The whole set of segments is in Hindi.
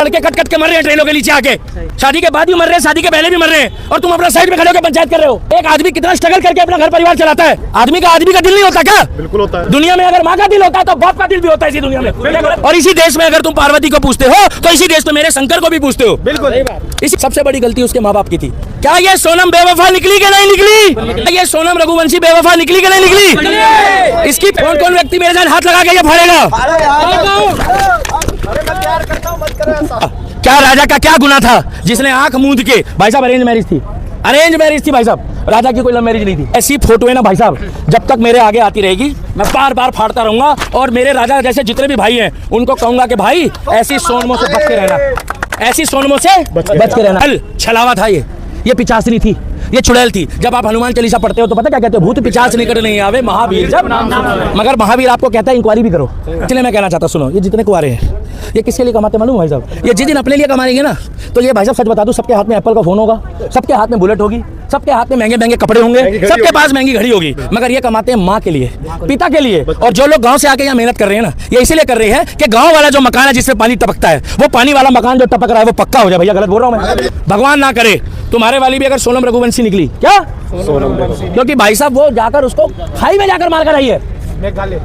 लड़के कट के मर रहे हैं ट्रेनों के नीचे आके, शादी के बाद भी मर रहे हैं, शादी के पहले भी मर रहे हैं, और तुम अपना साइड में खड़े होकर पंचायत कर रहे हो। एक आदमी कितना स्ट्रगल करके अपना घर परिवार चलाता है। आदमी का दिल नहीं होता क्या? बिल्कुल होता है। दुनिया में अगर माँ का दिल होता है तो बाप का दिल भी होता है इसी दुनिया में। और इसी देश में अगर तुम पार्वती को पूछते हो तो इसी देश में मेरे शंकर को भी पूछते हो। बिल्कुल इसी सबसे बड़ी गलती उसके माँ बाप की थी। क्या ये सोनम बेवफा निकली कि नहीं निकली? ये सोनम रघुवंशी बेवफा निकली कि नहीं निकली? इसकी कौन व्यक्ति मेरे साथ हाथ लगा के ये फाड़ेगा? क्या राजा का क्या गुना था जिसने आंख मूंद के, भाई साहब अरेंज मैरिज थी भाई साहब, राजा की कोई लव मैरिज नहीं थी। ऐसी फोटो है ना भाई साहब, जब तक मेरे आगे आती रहेगी मैं बार बार फाड़ता रहूंगा, और मेरे राजा जैसे जितने भी भाई हैं उनको कहूंगा कि भाई ऐसी सोनमों से बच के रहना, ऐसी सोनमों से बच के रहना। छलावा था ये पिचासनी थी, ये चुड़ैल थी। जब आप हनुमान चालीसा पढ़ते हो तो पता क्या कहते हो? भूत पिचास निकट नहीं आवे महावीर जब नाम। मगर महावीर आपको कहता है इंक्वायरी भी करो। इसलिए मैं कहना चाहता हूं, सुनो, ये जितने कुंवारे हैं ये किसके लिए कमाते मालूम भाई साहब? ये जिस दिन अपने लिए कमाएंगे ना, तो ये भाई साहब सच बता दूं, सबके हाथ में एप्पल का फोन होगा, सबके हाथ में बुलेट होगी, सबके हाथ में महंगे कपड़े होंगे, सबके पास महंगी घड़ी होगी, मगर ये कमाते हैं माँ के लिए, पिता के लिए। और जो लोग गांव से आके यहाँ मेहनत कर रहे हैं ना, ये इसीलिए कर रहे हैं कि गांव वाला जो मकान है जिसमें पानी टपकता है, वो पानी वाला मकान जो टपक रहा है वो पक्का हो जाए। भैया गलत बोल रहा हूँ मैं? भगवान ना करे तुम्हारे वाली भी अगर सोनम रघुवंशी निकली, क्या क्योंकि भाई साहब वो जाकर उसको खाई में जाकर मार कर आई है।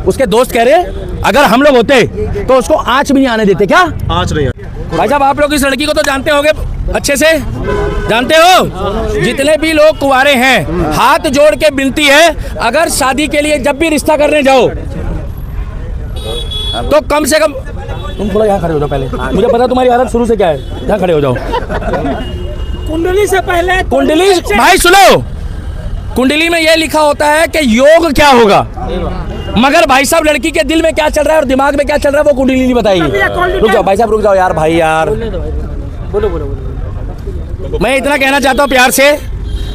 उसके दोस्त कह रहे अगर हम लोग होते तो उसको आंच भी नहीं आने देते। क्या आंच नहीं? भाई साहब आप लोग इस लड़की को तो जानते होंगे, अच्छे से जानते हो। जितने भी लोग कुंवारे हैं हाथ जोड़ के विनती है, अगर शादी के लिए जब भी रिश्ता करने जाओ तो कम से कम तुम थोड़ा यहाँ खड़े हो जाओ। पहले मुझे पता तुम्हारी आदत शुरू से क्या है, यहाँ खड़े हो जाओ। कुंडली से पहले कुंडली भाई सुनो, कुंडली में यह लिखा होता है कि योग क्या होगा, मगर भाई साहब लड़की के दिल में क्या चल रहा है और दिमाग में क्या चल रहा है वो कुंडली नहीं बताएगी। रुक जाओ भाई साहब, रुक जाओ यार, भाई यार बोलो। मैं इतना कहना चाहता हूँ प्यार से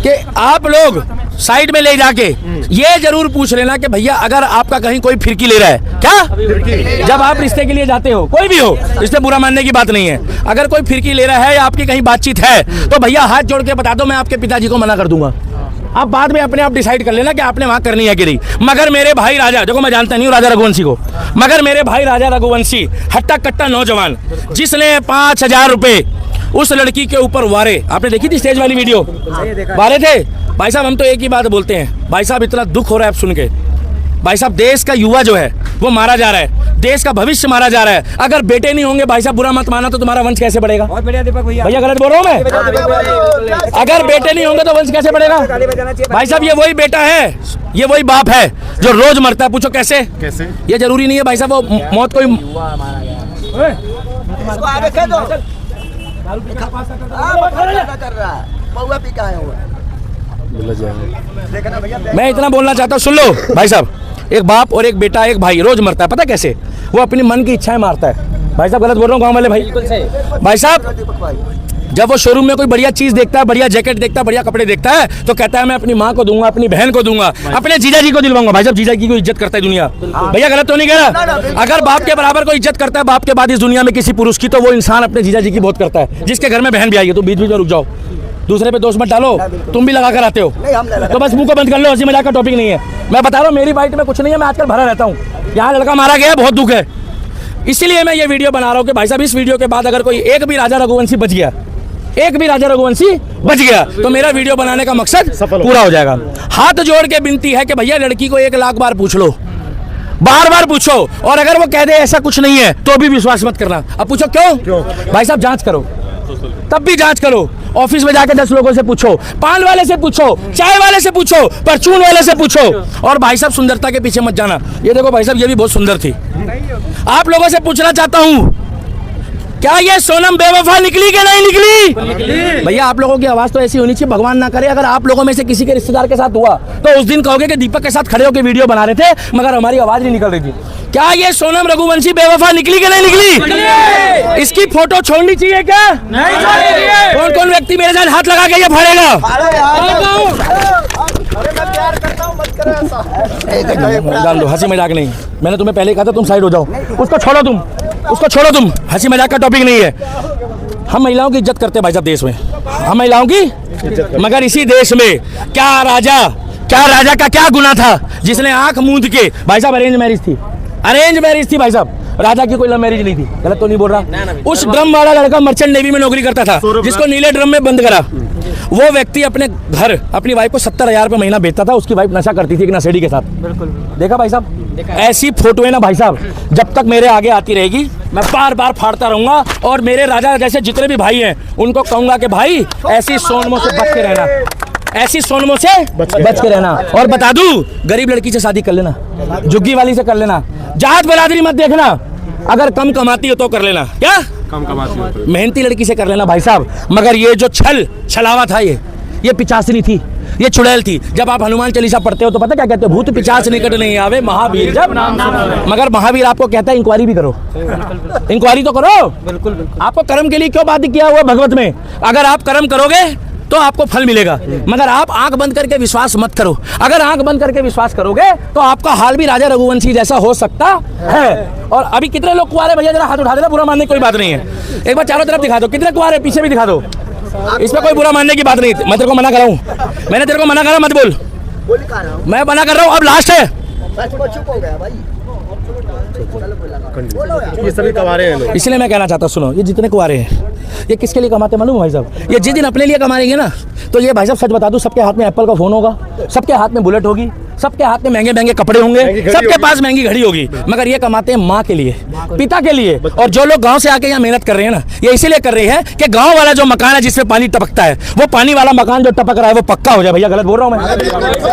कि आप लोग साइड में ले जाके ये जरूर पूछ लेना कि भैया अगर आपका कहीं कोई फिरकी ले रहा है, क्या जब आप रिश्ते के लिए जाते हो, कोई भी हो, इसमें बुरा मानने की बात नहीं है, अगर कोई फिरकी ले रहा है या आपकी कहीं बातचीत है तो भैया हाथ जोड़ के बता दो, मैं आपके पिताजी को मना कर दूंगा। आप बाद में अपने आप डिसाइड कर लेना कि आपने वहां करनी है कि नहीं। मगर मेरे भाई राजा, देखो मैं जानता नहीं हूँ राजा रघुवंशी को, मगर मेरे भाई राजा रघुवंशी हट्टा कट्टा नौजवान जिसने 5000 रुपए उस लड़की के ऊपर वारे, आपने देखी थी स्टेज वाली वीडियो, वारे थे। भाई साहब हम तो एक ही बात बोलते हैं, भाई साहब इतना दुख हो रहा है आप सुन के। भाई साहब देश का युवा जो है वो मारा जा रहा है, देश का भविष्य मारा जा रहा है। अगर बेटे नहीं होंगे भाई साहब, बुरा मत माना, तो तुम्हारा वंश कैसे बढ़ेगा? बहुत बढ़िया दीपक भैया, भैया गलत बोल रहा हूँ मैं? अगर बेटे नहीं होंगे तो वंश कैसे बढ़ेगा? भाई साहब ये वही बेटा है, ये वही बाप है जो रोज मरता है। पूछो कैसे? ये जरूरी नहीं है भाई साहब वो मौत कोई मैं इतना बोलना चाहता हूँ, सुन लो भाई साहब, एक बाप और एक बेटा, एक भाई रोज मरता है, पता कैसे? वो अपनी मन की इच्छाएं मारता है। भाई साहब गलत बोल रहा हूँ गाँव वाले भाई? भाई साहब जब वो शोरूम में कोई बढ़िया चीज देखता है, बढ़िया जैकेट देखता है, बढ़िया कपड़े देखता है, तो कहता है मैं अपनी माँ को दूंगा, अपनी बहन को दूंगा, अपने जीजा जी को दिलवाऊंगा। भाई साहब जीजा जी को इज्जत करता है दुनिया, भैया गलत तो नहीं कह रहा? अगर बाप के बराबर को इज्जत करता है बाप के बाद इस दुनिया में किसी पुरुष की, तो वो इंसान अपने जीजा जी की बहुत करता है। जिसके घर में बहन भी आई है तो बीच बीच में रुक जाओ, दूसरे पे दोस्त मत डालो, तुम भी लगा कर आते हो तो बस मुंह को बंद कर लो, हंसी मजाक का टॉपिक नहीं है। मैं बता रहा हूँ मेरी बाइट में कुछ नहीं है, मैं आजकल भरा रहता हूँ। यहाँ लड़का मारा गया, बहुत दुख है, इसीलिए मैं ये वीडियो बना रहा हूँ कि भाई साहब इस वीडियो के बाद अगर कोई एक भी राजा रघुवंशी बच गया, एक भी राजा रघुवंशी बच गया, तो मेरा वीडियो बनाने का मकसद पूरा हो जाएगा। हाथ जोड़ के विनती है कि भैया लड़की को 1 लाख बार पूछ लो, बार बार पूछो, और अगर वो कह दे ऐसा कुछ नहीं है तो भी विश्वास मत करना। अब पूछो क्यों? भाई साहब जांच करो, तब भी जांच करो। ऑफिस में जाके 10 लोगों से पूछो, पान वाले से पूछो, चाय वाले से पूछो, परचून वाले से पूछो। और भाई साहब सुंदरता के पीछे मत जाना। ये देखो भाई साहब ये भी बहुत सुंदर थी। आप लोगों से पूछना चाहता हूँ, क्या ये सोनम बेवफा निकली कि नहीं निकली? भैया आप लोगों की आवाज तो ऐसी होनी चाहिए, भगवान ना करे अगर आप लोगों में से किसी के रिश्तेदार के साथ हुआ तो उस दिन कहोगे कि दीपक के साथ खड़े होकर वीडियो बना रहे थे मगर हमारी आवाज नहीं निकल रही थी। क्या ये सोनम रघुवंशी बेवफा निकली कि नहीं निकली? इसकी फोटो छोड़नी चाहिए क्या? नहीं। कौन कौन व्यक्ति मेरे साथ हाथ लगा के ये फाड़ेगा? जान दो, हंसी मजाक नहीं, मैंने तुम्हें पहले कहा था तुम साइड हो जाओ। उसको छोड़ो तुम, हंसी मजाक का टॉपिक नहीं है। हम महिलाओं की इज्जत करते हैं भाई साहब देश में, हम महिलाओं की, मगर इसी देश में क्या राजा का क्या गुना था जिसने आंख मूंद के, भाई साहब अरेंज मैरिज थी भाई साहब, राजा की कोई लव मैरिज नहीं थी, गलत तो नहीं बोल रहा। उस ड्रम वाला लड़का मर्चेंट नेवी में नौकरी करता था, जिसको नीले ड्रम में बंद करा, वो व्यक्ति अपने घर अपनी वाइफ को 70,000 रुपये महीना बेचता था। उसकी वाइफ नशा करती थी एक नशेड़ी के साथ। बिल्कुल देखा भाई साहब, ऐसी फोटो है ना भाई साहब, जब तक मेरे आगे आती रहेगी मैं बार बार फाड़ता रहूंगा। और मेरे राजा जैसे जितने भी भाई हैं उनको कहूंगा कि भाई ऐसी सोनमों से बच के रहना, ऐसी सोनमों से बच के रहना। और बता दूं, गरीब लड़की से शादी कर लेना, झुग्गी वाली से कर लेना, जात बरादरी मत देखना, अगर कम कमाती हो तो कर लेना। क्या कम कमाती हो? मेहनती लड़की से कर लेना भाई साहब। मगर ये जो छलावा था, ये पिचासनी थी, ये चुड़ैल थी। जब आप हनुमान चालीसा पढ़ते हो तो पता क्या कहते हो, भूत पिचास निकट नहीं आवे महावीर जब। मगर महावीर आपको कहता है इंक्वायरी भी करो, इंक्वायरी तो करो। बिल्कुल आपको कर्म के लिए क्यों बाध्य किया हुआ भगवत में? अगर आप कर्म करोगे तो आपको फल मिलेगा, मगर आप आंख बंद करके विश्वास मत करो। अगर आंख बंद करके विश्वास करोगे तो आपका हाल भी राजा रघुवंशी जैसा हो सकता है। और अभी कितने लोग कुआरे, भैया जरा हाथ उठा देना, बुरा मानने की कोई बात नहीं है। एक बार चारों तरफ दिखा दो, कितने कुआरे, पीछे भी दिखा दो, इसमें कोई बुरा मानने की बात नहीं। मैं तेरे को मना कर रहा हूँ, मैंने तेरे को मना करा, मत बोल, मैं मना कर रहा हूँ। अब लास्ट है, ये सभी कवारे हैं। इसलिए मैं कहना चाहता हूँ, सुनो, ये जितने कुआरे हैं ये किसके लिए कमाते मालूम भाई साहब? ये जिस दिन अपने लिए कमाएंगे ना, तो ये भाई साहब सच बता दूं, सबके हाथ में एप्पल का फोन होगा, सबके हाथ में बुलेट होगी, सबके हाथ में महंगे महंगे कपड़े होंगे, सबके पास महंगी घड़ी होगी, मगर ये कमाते हैं माँ के लिए, पिता के लिए। और जो लोग गांव से आके यहाँ मेहनत कर रहे हैं ना, ये इसीलिए कर रहे हैं कि गांव वाला जो मकान है जिसमें पानी टपकता है, वो पानी वाला मकान जो टपक रहा है वो पक्का हो जाए। भैया गलत बोल रहा हूँ मैं?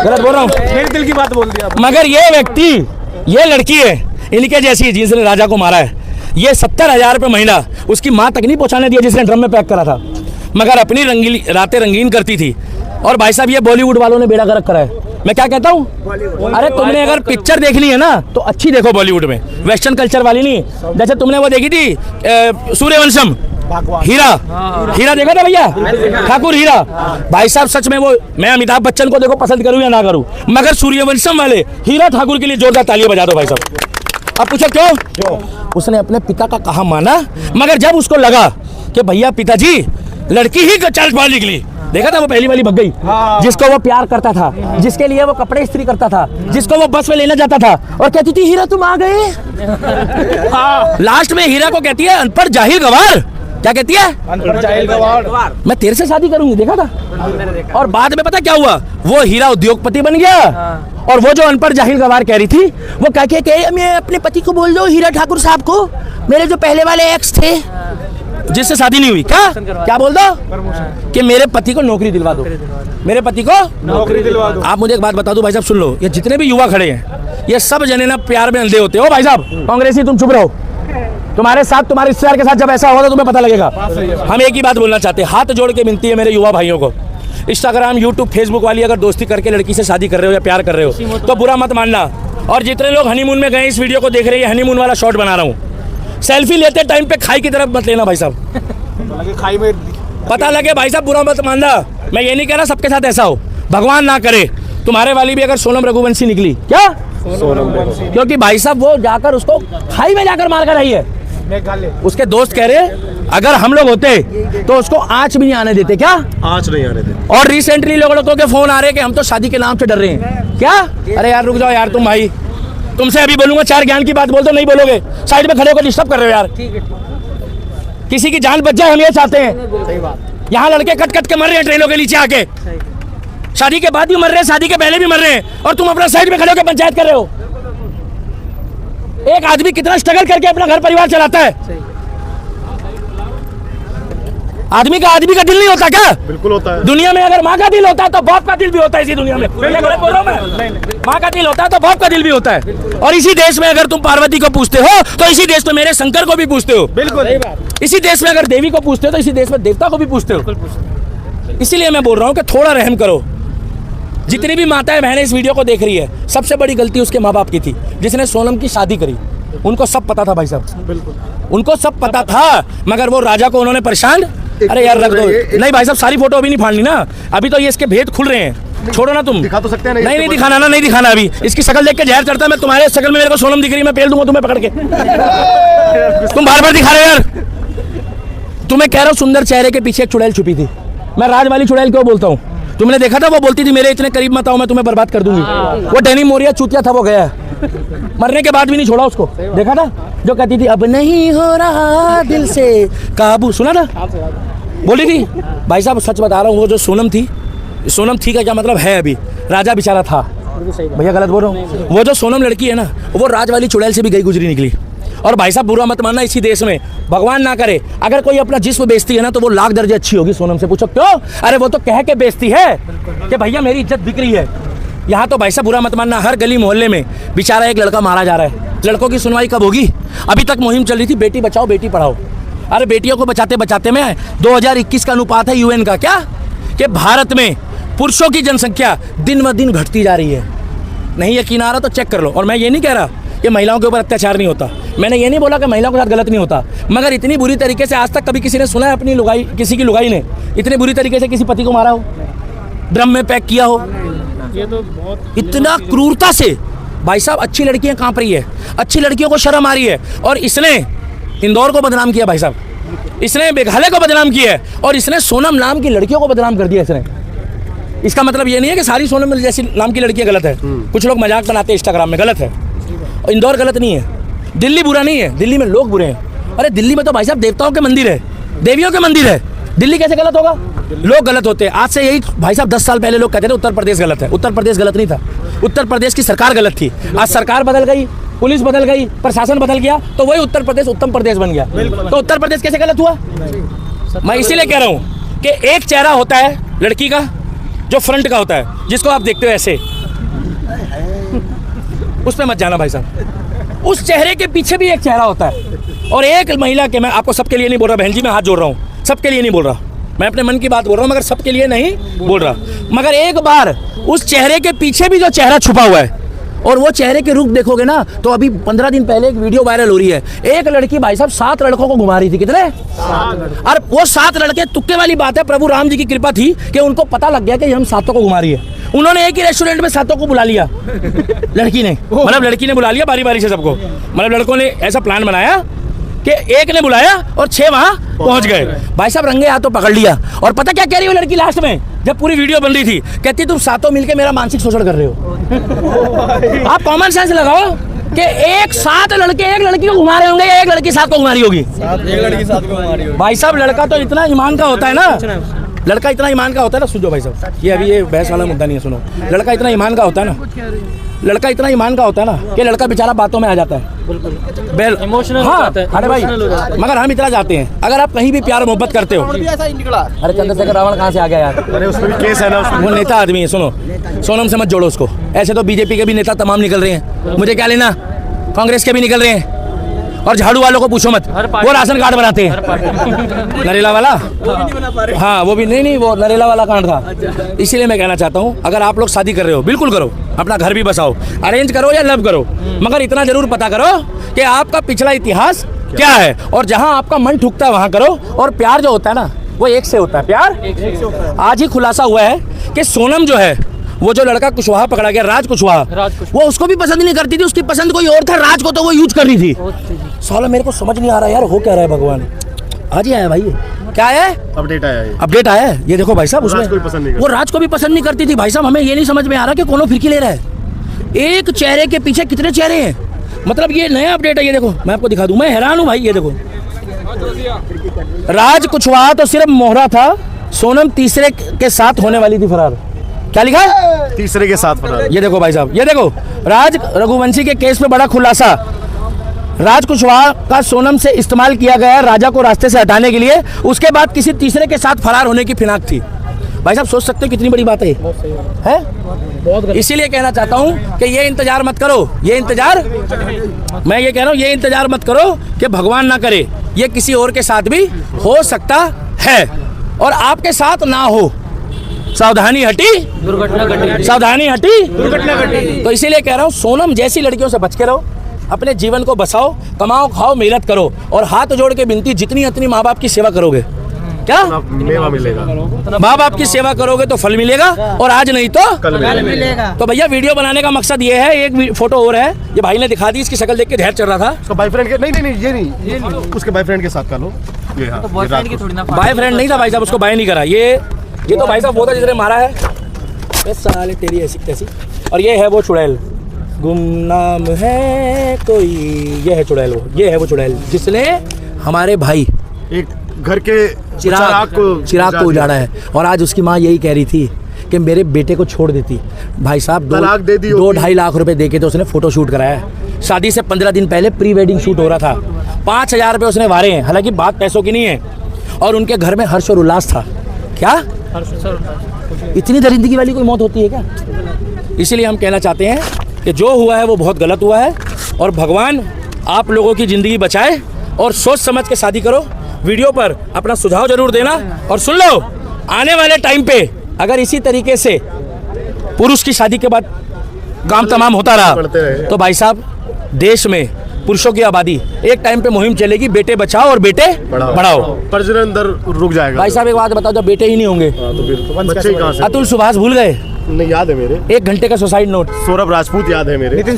गलत बोल रहा हूँ? मेरे दिल की बात बोल दी आप। मगर ये व्यक्ति, ये लड़की है इनके जैसी जिसने राजा को मारा है, ये 70,000 रुपये महीना उसकी माँ तक नहीं पहुँचाने दिया जिसने ड्रम में पैक करा था, मगर अपनी रंगीली रातें रंगीन करती थी। और भाई साहब ये बॉलीवुड वालों ने बेड़ा गर्क करा है। मैं क्या कहता हूँ, अरे तुमने अगर पिक्चर देखनी है ना तो अच्छी देखो बॉलीवुड में, वेस्टर्न कल्चर वाली नहीं। जैसे तुमने वो देखी थी सूर्यवंशम, हीरा देखा था भैया, ठाकुर हीरा। भाई साहब सच में वो, मैं अमिताभ बच्चन को देखो पसंद करूँ या ना करूँ, मगर सूर्यवंशम वाले हीरा ठाकुर के लिए जोरदार तालियां बजा दो भाई साहब। अब पूछो क्यों? उसने अपने पिता का कहा माना, मगर जब उसको लगा कि भैया पिताजी लड़की ही चाल पाल निकली, देखा था वो पहली वाली भग गई, जिसको वो प्यार करता था, जिसके लिए वो कपड़े इस्त्री करता था, जिसको वो बस में लेना जाता था, और कहती थी हीरा तुम आ गए। लास्ट में हीरा को कहती है अनपढ़ जाहिल गवार। क्या कहती है? अनपढ़ जाहिल गवार, मैं तेरे से शादी करूंगी। देखा था? और बाद में पता क्या हुआ, वो हीरा उद्योगपति बन गया। और वो जो अनपढ़ जाहिल गवार कह रही थी, वो कह के मैं अपने पति को बोल दो, हीरा ठाकुर साहब को, मेरे जो पहले वाले एक्स थे जिससे शादी नहीं हुई, क्या बोल दो कि मेरे पति को नौकरी दिलवा दो, मेरे पति को नौकरी दिलवा दो। आप मुझे एक बात बता दो भाई साहब, सुन लो, ये जितने भी युवा खड़े हैं ये सब जने ना प्यार में अंधे होते हो। भाई साहब कांग्रेसी तुम चुप रहो, तुम्हारे साथ, तुम्हारे रिश्तेदार के साथ जब ऐसा होगा तो तुम्हें पता लगेगा। हम एक ही बात बोलना चाहते हैं, हाथ जोड़ के विनती है मेरे युवा भाइयों को, इंस्टाग्राम यूट्यूब फेसबुक वाली अगर दोस्ती करके लड़की से शादी कर रहे हो या प्यार कर रहे हो तो बुरा मत मानना। और जितने लोग हनीमून में गए इस वीडियो को देख रहे हैं, हनीमून वाला शॉट बना रहा हूँ, सेल्फी लेते टाइम पे खाई की तरफ मत लेना भाई साहब, खाई में पता लगे भाई साहब, बुरा मत मानना। मैं ये नहीं कह रहा सबके साथ ऐसा हो, भगवान ना करे। तुम्हारे वाली भी अगर सोनम रघुवंशी निकली, क्या क्योंकि भाई साहब वो जाकर उसको खाई में जाकर मार कर आई है। उसके दोस्त कह रहे अगर हम लोग होते तो उसको आंच भी नहीं आने देते। क्या आंच नहीं आने देते? और रिसेंटली लोगों के फोन आ रहे हैं कि हम तो शादी के नाम से डर रहे हैं। क्या? अरे यार रुक जाओ यार, तुम भाई, तुमसे अभी बोलूंगा 4 ज्ञान की बात बोल दो, नहीं बोलोगे, साइड में खड़े होकर डिस्टर्ब कर रहे हो यार। किसी की जान बच जाए हम ये चाहते हैं। यहाँ लड़के कट कट के मर रहे हैं ट्रेनों के नीचे आके, शादी के बाद भी मर रहे हैं, शादी के पहले भी मर रहे हैं, और तुम अपना साइड में खड़े होकर पंचायत कर रहे हो। एक आदमी कितना स्ट्रगल करके अपना घर परिवार चलाता है। आदमी का दिल नहीं होता क्या? बिल्कुल होता है। दुनिया में अगर माँ का दिल होता है तो बाप का दिल भी होता है। इसी दुनिया में बोल रहा हूं मैं, माँ का दिल होता है तो बाप का दिल भी होता है। और इसी देश में अगर तुम पार्वती को पूछते हो तो इसी देश में मेरे शंकर को भी पूछते हो। बिल्कुल। इसी देश में अगर देवी को पूछते हो तो इसी देश में देवता को भी पूछते हो। इसीलिए मैं बोल रहा हूँ कि थोड़ा रहम करो। जितनी भी माताएं बहनें इस वीडियो को देख रही है, सबसे बड़ी गलती उसके माँ बाप की थी जिसने सोनम की शादी करी। उनको सब पता था भाई साहब, बिल्कुल उनको सब पता था, मगर वो राजा को उन्होंने परेशान। अरे यार रख दो, नहीं भाई साहब सारी फोटो अभी नहीं फाड़नी ना, अभी तो ये इसके भेद खुल रहे हैं, छोड़ो ना तुम। दिखा तो सकते हैं। नहीं दिखाना ना, नहीं दिखाना। अभी इसकी शक्ल देख के जहर चढ़ता है। मैं तुम्हारे शक्ल में मेरे को सोनम दिख रही है, मैं पेल दूंगा तुम्हें पकड़ के। तुम बार दिखा रहे हो यार। तुम्हें कह रहा हूँ सुंदर चेहरे के पीछे एक चुड़ैल छुपी थी। मैं राज वाली चुड़ैल क्यों बोलता हूँ? तुमने देखा था वो बोलती थी मेरे इतने करीब मत आओ, मैं तुम्हें बर्बाद कर दूंगी। वो डैनी मोरिया चूतिया था, वो गया, मरने के बाद भी नहीं छोड़ा उसको। देखा था जो कहती थी अब नहीं हो रहा दिल से काबू, सुना ना, बोली थी। भाई साहब सच बता रहा हूँ, वो जो सोनम थी का क्या मतलब है, अभी राजा बेचारा था, भैया गलत बोल रहा हूँ। वो जो सोनम लड़की है ना, वो राज वाली चुड़ैल से भी गई गुजरी निकली। और भाई साहब बुरा मत मानना, इसी देश में भगवान ना करे अगर कोई अपना जिस्म बेचती है ना, तो वो लाख दर्जे अच्छी होगी सोनम से। पूछो क्यों? अरे वो तो कह के बेचती है कि भैया मेरी इज्जत बिक रही है। यहाँ तो भाई साहब बुरा मत मानना, हर गली मोहल्ले में बेचारा एक लड़का मारा जा रहा है। लड़कों की सुनवाई कब होगी? अभी तक मुहिम चल रही थी बेटी बचाओ बेटी पढ़ाओ। अरे बेटियों को बचाते बचाते में 2021 का अनुपात है यूएन का क्या, कि भारत में पुरुषों की जनसंख्या दिन ब दिन घटती जा रही है। नहीं यकीन आ रहा तो चेक कर लो। और मैं ये नहीं कह रहा कि महिलाओं के ऊपर अत्याचार नहीं होता, मैंने ये नहीं बोला कि महिलाओं के साथ गलत नहीं होता, मगर इतनी बुरी तरीके से आज तक कभी किसी ने सुना है अपनी लुगाई, किसी की लुगाई ने इतनी बुरी तरीके से किसी पति को मारा हो, ड्रम में पैक किया हो? ये तो बहुत इतना क्रूरता से भाई साहब अच्छी लड़कियां कांप रही है, अच्छी लड़कियों को शर्म आ रही है। और इसने इंदौर को बदनाम किया भाई साहब, इसने मेघालय को बदनाम किया है, और इसने सोनम नाम की लड़कियों को बदनाम कर दिया इसने। इसका मतलब ये नहीं है कि सारी सोनम जैसी नाम की लड़कियां गलत है, कुछ लोग मजाक बनाते हैं इंस्टाग्राम में, गलत है। इंदौर गलत नहीं है, दिल्ली बुरा नहीं है, दिल्ली में लोग बुरे हैं। अरे दिल्ली में तो भाई साहब देवताओं के मंदिर है, देवियों के मंदिर है, दिल्ली कैसे गलत होगा? लोग गलत होते हैं। आज से यही भाई साहब 10 साल पहले लोग कहते थे उत्तर प्रदेश गलत है। उत्तर प्रदेश गलत नहीं था, उत्तर प्रदेश की सरकार गलत थी। आज सरकार बदल गई, पुलिस बदल गई, प्रशासन बदल गया, तो वही उत्तर प्रदेश उत्तम प्रदेश बन गया। तो उत्तर प्रदेश कैसे गलत हुआ? मैं इसीलिए कह रहा हूँ कि एक चेहरा होता है लड़की का जो फ्रंट का होता है, जिसको आप देखते हो ऐसे, उस पर मत जाना भाई साहब। उस चेहरे के पीछे भी एक चेहरा होता है। और एक महिला के, मैं आपको सबके लिए नहीं बोल रहा बहन जी, मैं हाथ जोड़ रहा हूँ, सबके लिए नहीं बोल रहा, मैं अपने मन की बात बोल रहा हूँ, मगर सबके लिए नहीं बोल रहा। मगर एक बार उस चेहरे के पीछे भी जो चेहरा छुपा हुआ है, और वो चेहरे के रूप देखोगे ना, तो अभी 15 दिन पहले एक वीडियो वायरल हो रही है। एक लड़की भाई साहब 7 लड़कों को घुमा रही थी। कितने? और वो 7 लड़के, तुक्के वाली बात है, प्रभु राम जी की कृपा थी कि उनको पता लग गया कि हम 7 को घुमा रही है। उन्होंने एक ही रेस्टोरेंट में 7 को बुला लिया, लड़की ने, मतलब लड़की ने बुला लिया बारी बारी से सबको। मतलब लड़कों ने ऐसा प्लान बनाया कि एक ने बुलाया और 6 वहां पहुंच गए। भाई साहब रंगे हाथों पकड़ लिया। और पता क्या कह रही हो लड़की लास्ट में, जब पूरी वीडियो बन रही थी, कहती तुम 7 मिलके मेरा मानसिक शोषण कर रहे हो। आप कॉमन सेंस लगाओ कि एक 7 लड़के एक लड़की को घुमा रहे होंगे, एक लड़की 7 को घुमा रही होगी। भाई साहब लड़का तो इतना ईमान का होता है ना, लड़का इतना ईमान का होता है ना, सुनो भाई साहब, ये अभी ये बहस वाला मुद्दा नहीं है, सुनो। लड़का इतना ईमान का होता है ना, लड़का इतना ईमान का होता है ना कि लड़का बेचारा बातों में आ जाता है, इमोशनल हाँ, हो जाता है। अरे भाई, मगर हम इतना जाते हैं, अगर आप कहीं भी प्यार मोहब्बत करते हो। अरे चंद्रशेखर रावण कहाँ से आ गया यार? अरे उसमें भी केस है ना, वो नेता आदमी है, सुनो, सोनम से मत जोड़ो उसको। ऐसे तो बीजेपी के भी नेता तमाम निकल रहे हैं, मुझे क्या लेना, कांग्रेस के भी निकल रहे हैं। और झाड़ू वालों को पूछो मत, वो राशन कार्ड बनाते हैं, नरेला वाला, हाँ वो भी नहीं, वो नरेला वाला कार्ड था। इसीलिए मैं कहना चाहता हूँ, अगर आप लोग शादी कर रहे हो बिल्कुल करो, अपना घर भी बसाओ, अरेंज करो या लव करो, मगर इतना जरूर पता करो कि आपका पिछला इतिहास क्या है, और जहाँ आपका मन ठुकता है वहाँ करो। और प्यार जो होता है ना, वो एक से होता है, प्यार। आज ही खुलासा हुआ है कि सोनम जो है, वो जो लड़का कुशवाहा पकड़ा गया, राज कुशवाहा, वो उसको भी पसंद नहीं करती थी, उसकी पसंद कोई और था, राज को तो वो यूज कर रही थी। साला मेरे को समझ नहीं आ रहा यार, हो क्या रहा है भगवान। आज ही आया भाई, क्या है? अपडेट आया है। अपडेट आया है, ये देखो भाई साहब, उसमें राज को भी पसंद नहीं करती। वो राज को भी पसंद नहीं करती थी। भाई साहब हमें ये नहीं समझ में आ रहा कि कौन फिरकी ले रहा है। एक चेहरे के पीछे कितने चेहरे हैं, मतलब ये नया अपडेट है। ये देखो मैं आपको दिखा दूं, मैं हैरान हूं भाई। ये देखो, राज कुशवाहा तो सिर्फ मोहरा था, सोनम तीसरे के साथ होने वाली थी फरार। क्या लिखा है? तीसरे के साथ फरार। ये देखो भाई साहब, ये देखो, राज रघुवंशी के केस में बड़ा खुलासा। राज कुशवाहा का सोनम से इस्तेमाल किया गया राजा को रास्ते से हटाने के लिए, उसके बाद किसी तीसरे के साथ फरार होने की फिनाक थी। भाई साहब सोच सकते हो कितनी बड़ी बात है? इसीलिए कहना चाहता हूं कि ये इंतजार मत करो, ये इंतजार, मैं ये कह रहा हूं, ये इंतजार मत करो कि भगवान ना करे, ये किसी और के साथ भी हो सकता है, और आपके साथ ना हो। सावधानी हटी दुर्घटना घटी, सावधानी हटी दुर्घटना घटी। तो इसीलिए कह रहा हूँ, सोनम जैसी लड़कियों से बच के रहो, अपने जीवन को बसाओ, कमाओ खाओ मेहनत करो, और हाथ जोड़ के विनती, जितनी अपनी माँ बाप की सेवा करोगे क्या मेवा मिलेगा, माँ बाप की सेवा करोगे तो फल मिलेगा, और आज नहीं तो कल मिलेगा। तो भैया वीडियो बनाने का मकसद ये है, एक फोटो और है, ये भाई ने दिखा दी, इसकी शक्ल देख के ध्यान चल रहा था। उसका बॉयफ्रेंड के नहीं, ये नहीं, उसके बॉयफ्रेंड के साथ कर लो। ये हाँ, बॉयफ्रेंड नहीं था भाई साहब, उसको बाय नहीं करा। ये तो भाई साहब वो था जिसने मारा है, साले तेरी ऐसी तैसी। और ये है वो चुड़ैल, गुमनाम है कोई, ये है चुड़ैल, वो ये है वो चुड़ैल जिसने हमारे भाई एक घर के चिराग को उजाड़ा है। और आज उसकी माँ यही कह रही थी कि मेरे बेटे को छोड़ देती। भाई साहब तलाक दे दी 2-2.5 लाख रुपए देके तो उसने फोटो शूट कराया है। शादी से 15 दिन पहले प्री वेडिंग शूट हो रहा था, 5,000 रुपये उसने वारे हैं। हालांकि बात पैसों की नहीं है। और उनके घर में हर्ष और उल्लास था। क्या इतनी दरिंदगी वाली कोई मौत होती है क्या? इसीलिए हम कहना चाहते हैं कि जो हुआ है वो बहुत गलत हुआ है। और भगवान आप लोगों की ज़िंदगी बचाए और सोच समझ के शादी करो। वीडियो पर अपना सुझाव जरूर देना। और सुन लो, आने वाले टाइम पे अगर इसी तरीके से पुरुष की शादी के बाद काम तमाम होता रहा तो भाई साहब देश में पुरुषों की आबादी एक टाइम पे मुहिम चलेगी, बेटे बचाओ और बेटे बढ़ाओ। प्रजनन दर रुक जाएगा। भाई साहब एक बात बताओ, जब बेटे ही नहीं होंगे तो बच्चे ही कहाँ से? अतुल सुभाष भूल गए? नहीं, याद है मेरे। 1 घंटे का सुसाइड नोट। सौरभ राजपूत याद है मेरे। नितिन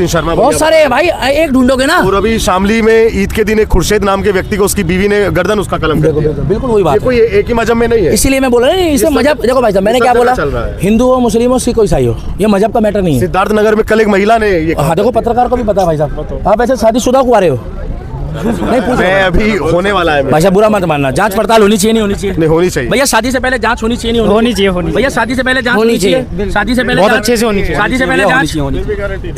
शर्मा बहुत सारे हैं भाई, एक ढूंढोगे ना। और अभी शामली में ईद के दिन एक खुर्शीद नाम के व्यक्ति को उसकी बीवी ने गर्दन उसका कलम कर दिया। बिल्कुल वही बात है। कोई एक ही मजहब में नहीं है। इसीलिए मैं बोल रहा हूँ इसमें मजहब, देखो भाई साहब मैंने क्या बोला, हिंदू हो, मुस्लिम हो, सिख हो, ईसाई हो, ये मजहब का मैटर नहीं है। सिद्धार्थ नगर में कल एक महिला ने ये हाँ देखो, पत्रकार को भी पता है भाई साहब। आप ऐसे शादीशुदा को आ रहे हो? नहीं पूछ मैं अभी होने वाला है। भाई साहब बुरा मत मानना, जांच पड़ताल होनी चाहिए नहीं होनी चाहिए? नहीं, होनी चाहिए भैया। शादी से पहले जांच होनी चाहिए नहीं होनी चाहिए? भैया शादी से पहले जांच होनी चाहिए। शादी से पहले बहुत अच्छे से होनी चाहिए। शादी से पहले जांच,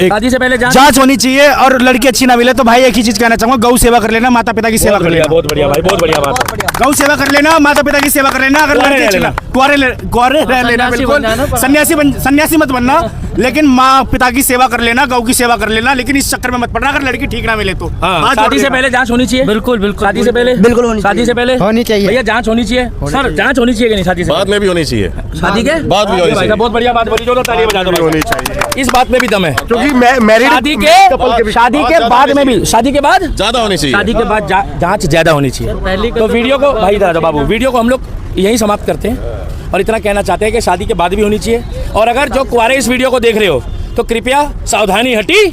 शादी से पहले जांच होनी चाहिए। और लड़की अच्छी ना मिले तो भाई एक ही चीज कहना चाहूंगा, गौ सेवा कर लेना, माता पिता की सेवा कर लेना। बहुत बढ़िया भाई, बहुत बढ़िया बात। गौ सेवा कर लेना, माता पिता की सेवा कर लेना। अगर लड़की अच्छी ना, कुंवारे रह लेना, बिल्कुल सन्यासी मत बनना, लेकिन माँ पिता की सेवा कर लेना, गौ की सेवा कर लेना, लेकिन इस चक्कर में मत पड़ना अगर लड़की ठीक ना मिले तो। शादी से पहले जांच होनी चाहिए। बिल्कुल बिल्कुल। शादी से पहले बिल्कुल होनी शादी से पहले होनी चाहिए। भैया जांच होनी चाहिए। सर जांच होनी चाहिए कि नहीं? शादी से बाद में भी होनी चाहिए। शादी के बाद में होनी चाहिए। बहुत बढ़िया बात बोली, जो तालियां बजा दो। होनी चाहिए। इस बात में भी दम है, क्योंकि मैरिड शादी के बाद में भी, शादी के बाद ज्यादा होनी चाहिए। शादी के बाद जांच ज्यादा होनी चाहिए। तो वीडियो को भाई दादा बाबू, वीडियो को हम लोग यहीं समाप्त करते हैं और इतना कहना चाहते हैं कि शादी के बाद भी होनी चाहिए। और अगर जो कुंवारे इस वीडियो को देख रहे हो तो कृपया सावधानी हटी।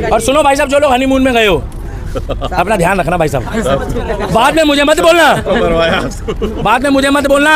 और सुनो भाई साहब, जो लोग हनीमून में गए हो अपना ध्यान रखना भाई साहब। बाद में मुझे मत बोलना, बाद में मुझे मत बोलना।